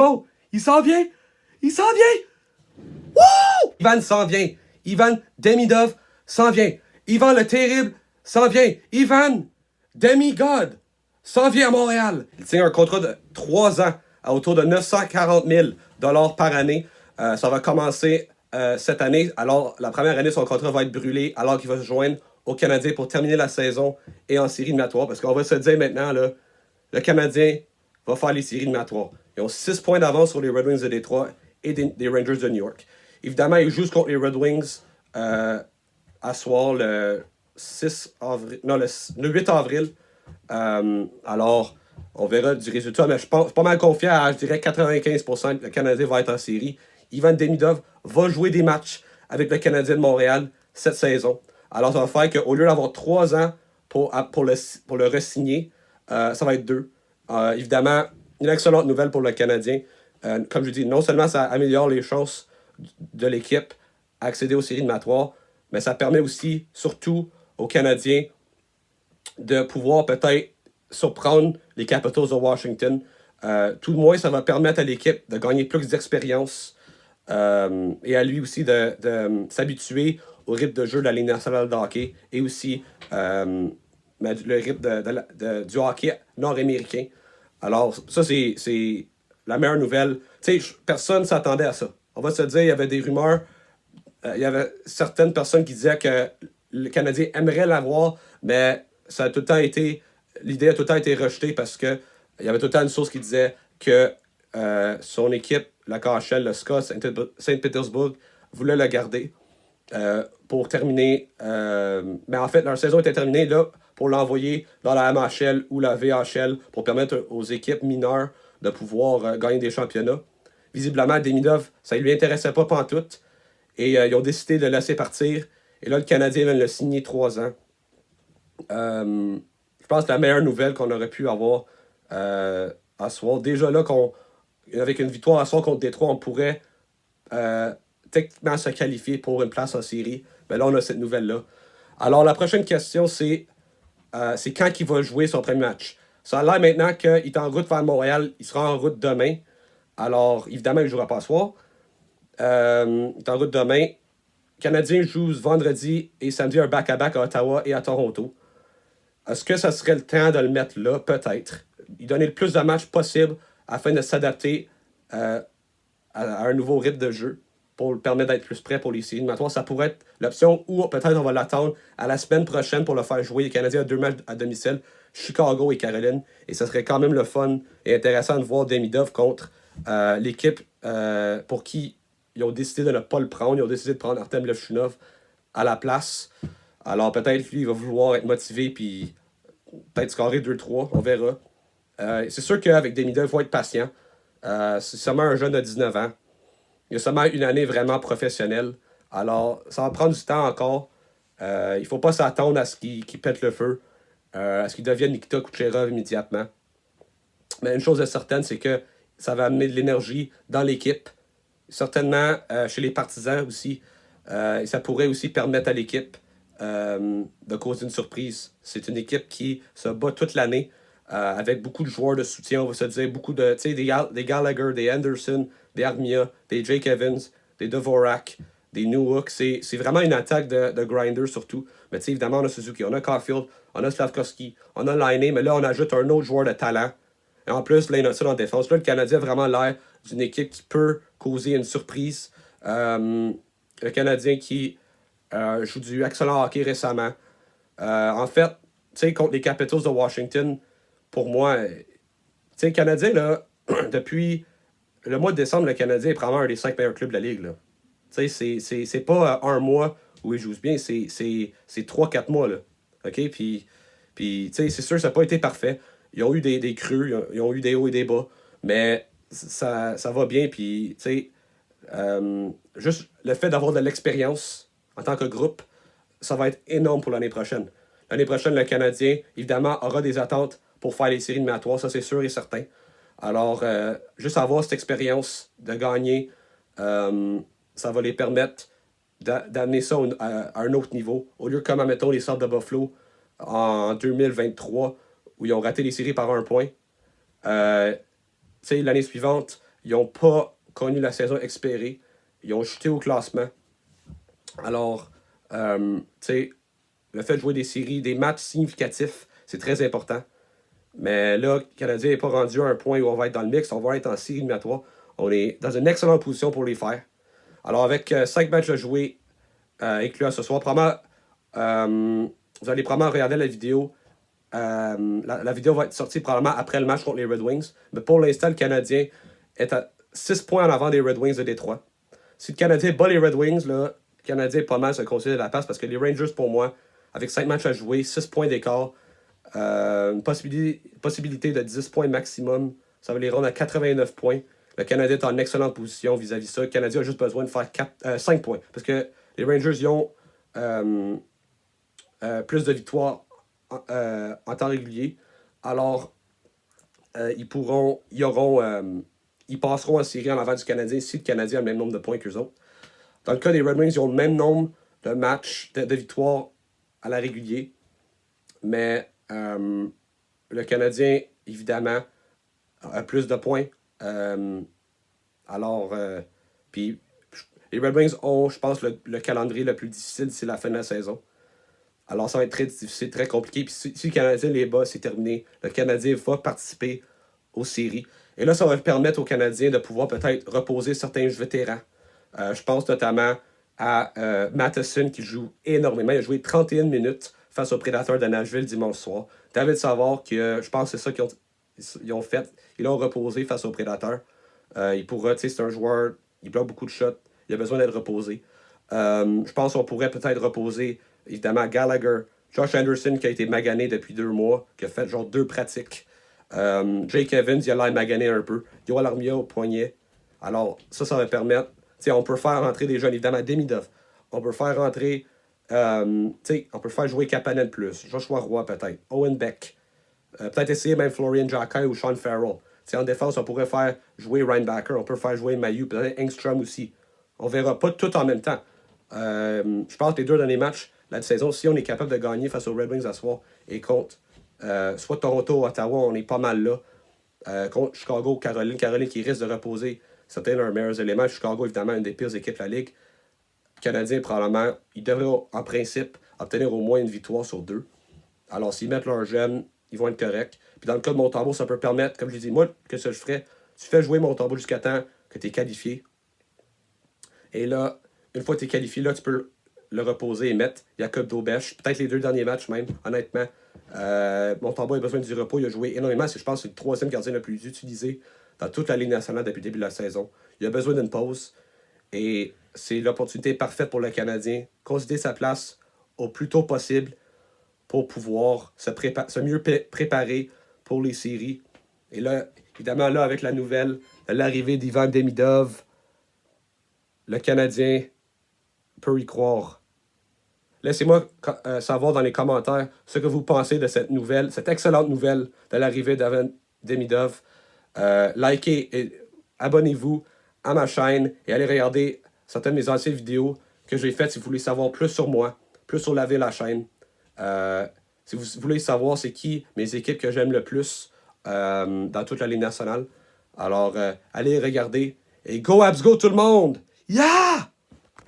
Bon, il s'en vient! Il s'en vient! Wouh! Ivan s'en vient. Ivan Demidov s'en vient. Ivan le Terrible s'en vient. Ivan Demigod s'en vient à Montréal. Il tient un contrat de 3 ans à autour de 940 000 $ par année. Ça va commencer cette année. Alors, la première année, son contrat va être brûlé alors qu'il va se joindre aux Canadiens pour terminer la saison et en série éliminatoire. Parce qu'on va se dire maintenant, là, le Canadien va faire les séries éliminatoires. Ils ont 6 points d'avance sur les Red Wings de Détroit et des Rangers de New York. Évidemment, ils jouent contre les Red Wings à soir le 6 avril. Non, le 8 avril. Alors, on verra du résultat, mais je suis pas mal confiant à, je dirais, 95% que le Canadien va être en série. Ivan Demidov va jouer des matchs avec le Canadien de Montréal cette saison. Alors, ça va faire qu'au lieu d'avoir 3 ans pour le re-signer, ça va être 2. Évidemment, une excellente nouvelle pour le Canadien. Comme je dis, non seulement ça améliore les chances de l'équipe à accéder aux séries éliminatoires, mais ça permet aussi, surtout aux Canadiens, de pouvoir peut-être surprendre les Capitals de Washington. Tout de moins, ça va permettre à l'équipe de gagner plus d'expérience et à lui aussi de s'habituer au rythme de jeu de la Ligue nationale de hockey et aussi le rythme du hockey nord-américain. Alors, ça, c'est la meilleure nouvelle. Tu sais, personne ne s'attendait à ça. On va se dire, il y avait des rumeurs. Il y avait certaines personnes qui disaient que le Canadien aimerait l'avoir, mais ça a tout le temps été. L'idée a tout le temps été rejetée parce que il y avait tout le temps une source qui disait que son équipe, la KHL, le SKA Saint-Pétersbourg, voulait le garder pour terminer. Mais en fait, leur saison était terminée là pour l'envoyer dans la MHL ou la VHL pour permettre aux équipes mineures de pouvoir gagner des championnats. Visiblement, Demidov, ça ne lui intéressait pas pantoute. Et ils ont décidé de le laisser partir. Et là, le Canadien vient de le signer 3 ans. Je pense que la meilleure nouvelle qu'on aurait pu avoir à soir, déjà là, avec une victoire à soir contre Détroit, on pourrait techniquement se qualifier pour une place en série. Mais là, on a cette nouvelle-là. Alors, la prochaine question, c'est quand il va jouer son premier match. Ça a l'air maintenant qu'il est en route vers Montréal. Il sera en route demain. Alors, évidemment, il ne jouera pas ce soir. Il est en route demain. Le Canadien joue vendredi et samedi un back-à-back à Ottawa et à Toronto. Est-ce que ça serait le temps de le mettre là? Peut-être. Il donner le plus de matchs possible afin de s'adapter à un nouveau rythme de jeu pour le permettre d'être plus prêt pour les séries éliminatoires. Ça pourrait être l'option ou peut-être on va l'attendre à la semaine prochaine pour le faire jouer. Les Canadiens ont 2 matchs à domicile, Chicago et Caroline. Et ça serait quand même le fun et intéressant de voir Demidov contre l'équipe pour qui ils ont décidé de ne pas le prendre. Ils ont décidé de prendre Artem Levchunov à la place. Alors peut-être lui, il va vouloir être motivé puis peut-être scorer 2-3. On verra. C'est sûr qu'avec Demidov, il faut être patient. C'est seulement un jeune de 19 ans. Il y a seulement une année vraiment professionnelle. Alors, ça va prendre du temps encore. Il ne faut pas s'attendre à ce qu'il pète le feu. À ce qu'il devienne Nikita Kucherov immédiatement. Mais une chose est certaine, c'est que ça va amener de l'énergie dans l'équipe. Certainement chez les partisans aussi. Et ça pourrait aussi permettre à l'équipe de causer une surprise. C'est une équipe qui se bat toute l'année avec beaucoup de joueurs de soutien, on va se dire, beaucoup de, tu sais, des Gallagher, des Anderson, des Armia, des Jake Evans, des Dvorak, des Newhook. C'est vraiment une attaque de grinders surtout. Mais tu sais, évidemment, on a Suzuki, on a Caulfield, on a Slavkovski, on a Laine, mais là, on ajoute un autre joueur de talent. Et en plus, Lane Hudson en défense. Là, le Canadien a vraiment l'air d'une équipe qui peut causer une surprise. Le Canadien qui joue du excellent hockey récemment. En fait, tu sais, contre les Capitals de Washington, pour moi, tu sais, le Canadien, là, depuis le mois de décembre, le Canadien est probablement un des 5 meilleurs clubs de la Ligue, là. Tu sais, c'est pas un mois où ils jouent bien, c'est 3-4 mois, là. OK? Puis tu sais, c'est sûr que ça n'a pas été parfait. Ils ont eu des creux, ils ont eu des hauts et des bas, mais ça va bien, puis, tu sais, juste le fait d'avoir de l'expérience en tant que groupe, ça va être énorme pour l'année prochaine. L'année prochaine, le Canadien, évidemment, aura des attentes pour faire les séries éliminatoires, ça c'est sûr et certain. Alors, juste avoir cette expérience de gagner, ça va les permettre d'amener ça à un autre niveau. Au lieu comme, admettons, les Sabres de Buffalo en 2023, où ils ont raté les séries par 1 point. L'année suivante, ils n'ont pas connu la saison expérée. Ils ont chuté au classement. Alors, tu sais, le fait de jouer des séries, des matchs significatifs, c'est très important. Mais là, le Canadien n'est pas rendu à un point où on va être dans le mix, on va être en série éliminatoire. On est dans une excellente position pour les faire. Alors, avec 5 matchs à jouer, inclus à ce soir, vous allez probablement regarder la vidéo. La vidéo va être sortie probablement après le match contre les Red Wings. Mais pour l'instant, le Canadien est à 6 points en avant des Red Wings de Détroit. Si le Canadien bat les Red Wings, là, le Canadien pas mal se considère la passe parce que les Rangers, pour moi, avec 5 matchs à jouer, 6 points d'écart, une possibilité de 10 points maximum, ça va les rendre à 89 points. Le Canadien est en excellente position vis-à-vis de ça. Le Canadien a juste besoin de faire 5 points. Parce que les Rangers, ils ont plus de victoires en temps régulier. Alors, ils passeront en série en avant du Canadien si le Canadien a le même nombre de points qu'eux autres. Dans le cas des Red Wings, ils ont le même nombre de matchs, de victoires à la régulier. Mais le Canadien, évidemment, a plus de points. Puis les Red Wings ont, je pense, le calendrier le plus difficile d'ici la fin de la saison. Alors, ça va être très difficile, très compliqué. Puis si le Canadien les bat, c'est terminé. Le Canadien va participer aux séries. Et là, ça va permettre aux Canadiens de pouvoir peut-être reposer certains vétérans. Je pense notamment à Matheson qui joue énormément. Il a joué 31 minutes face aux Prédateurs de Nashville dimanche soir. David Savard, je pense que c'est ça qu'ils ont fait. Ils l'ont reposé face aux Prédateurs. Il pourra, tu sais, c'est un joueur, il bloque beaucoup de shots. Il a besoin d'être reposé. Je pense qu'on pourrait peut-être reposer, évidemment, Gallagher, Josh Anderson qui a été magané depuis 2 mois, qui a fait genre 2 pratiques. Jake Evans, il a l'air magané un peu. Yoel Armia au poignet. Alors, ça va permettre. T'sais, on peut faire rentrer des jeunes, évidemment, Demidov. On peut faire rentrer. On peut faire jouer Kapanen plus. Joshua Roy, peut-être. Owen Beck. Peut-être essayer même Florian Jacquet ou Sean Farrell. T'sais, en défense, on pourrait faire jouer Reinbacker. On peut faire jouer Mayu. Peut-être Engstrom aussi. On verra pas tout en même temps. Je pense que les 2 derniers matchs de la saison, si on est capable de gagner face aux Red Wings à soir et contre soit Toronto ou Ottawa, on est pas mal là. Contre Chicago, Caroline qui risque de reposer certains de leurs meilleurs éléments. Chicago, évidemment, une des pires équipes de la Ligue. Le Canadien, probablement, ils devraient, en principe, obtenir au moins une victoire sur 2. Alors, s'ils mettent leurs jeunes, ils vont être corrects. Puis dans le cas de Montembeault, ça peut permettre, comme je l'ai dit, moi, qu'est-ce que je ferais? Tu fais jouer Montembeault jusqu'à temps que tu es qualifié. Et là, une fois que tu es qualifié, là, tu peux le reposer et mettre Jacob Dobèche. Peut-être les 2 derniers matchs même, honnêtement. Montembeault a besoin du repos. Il a joué énormément. Je pense que c'est le 3e gardien le plus utilisé dans toute la Ligue nationale depuis le début de la saison. Il a besoin d'une pause. Et c'est l'opportunité parfaite pour le Canadien. Considérer sa place au plus tôt possible pour pouvoir se mieux préparer pour les séries. Et là, évidemment, là, avec la nouvelle de l'arrivée d'Ivan Demidov, le Canadien peut y croire. Laissez-moi savoir dans les commentaires ce que vous pensez de cette nouvelle, cette excellente nouvelle de l'arrivée d'Ivan Demidov. Likez et abonnez-vous à ma chaîne et allez regarder certaines de mes anciennes vidéos que j'ai faites si vous voulez savoir plus sur moi, plus sur la chaîne. Si vous voulez savoir c'est qui mes équipes que j'aime le plus dans toute la Ligue nationale. Alors, allez regarder. Et go Habs go tout le monde! Yeah!